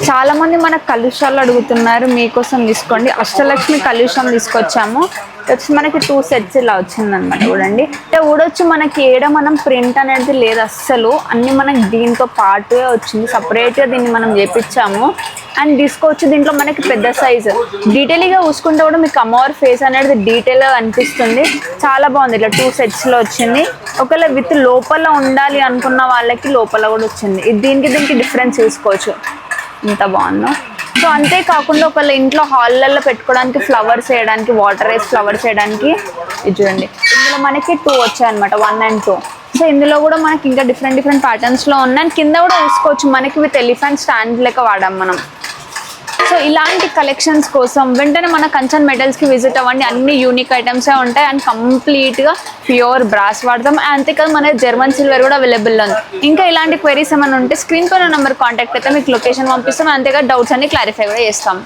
చాలా మంది మనకు కలుషాలు అడుగుతున్నారు, మీకోసం తీసుకోండి. అష్టలక్ష్మి కలుషం తీసుకొచ్చాము. వచ్చి మనకి 2 సెట్స్ ఇలా వచ్చిందనమాట. చూడండి, అంటే ఊడొచ్చు మనకి ఏడ మనం ప్రింట్ అనేది లేదు అస్సలు, అన్ని మనకి దీంతో పాటుగా వచ్చింది. సపరేట్గా దీన్ని మనం చేపించాము. అండ్ తీసుకోవచ్చు. దీంట్లో మనకి పెద్ద సైజు డీటెయిల్గా చూసుకుంటే కూడా మీకు అమ్మవారి ఫేస్ అనేది డీటెయిల్గా అనిపిస్తుంది. చాలా బాగుంది. ఇట్లా 2 సెట్స్లో వచ్చింది. ఒకవేళ విత్ లోపల ఉండాలి అనుకున్న వాళ్ళకి లోపల కూడా వచ్చింది. దీనికి డిఫరెన్స్ చూసుకోవచ్చు ఎంత బాగుందో. సో అంతేకాకుండా ఒకవేళ ఇంట్లో హాల్లలో పెట్టుకోవడానికి ఫ్లవర్స్ వేయడానికి, వాటర్ వేసి ఫ్లవర్స్ వేయడానికి ఇది చూడండి. ఇందులో మనకి 2 వచ్చాయన్నమాట, 1 and 2. సో ఇందులో కూడా మనకి ఇంకా డిఫరెంట్ ప్యాటర్న్స్లో ఉన్నాయి. అండ్ కింద కూడా చూసుకోవచ్చు మనకి విత్ ఎలిఫెంట్ స్టాండ్ లెక్క వాడాం మనం. సో ఇలాంటి కలెక్షన్స్ కోసం వెంటనే మన కంచన్ మెటల్స్కి విజిట్ అవ్వండి. అన్ని యూనిక్ ఐటమ్సే ఉంటాయి. అండ్ కంప్లీట్గా ప్యూర్ బ్రాస్ వాడతాం. అంతేకాదు మన జర్మన్ సిల్వర్ కూడా అవైలబుల్ ఉంది. ఇంకా ఇలాంటి క్వైరీస్ ఏమైనా ఉంటే స్క్రీన్ పైన నెంబర్ కాంటాక్ట్ అయితే మీకు లొకేషన్ పంపిస్తాం. అంతేకాదు డౌట్స్ అన్ని క్లారిఫై కూడా చేస్తాం.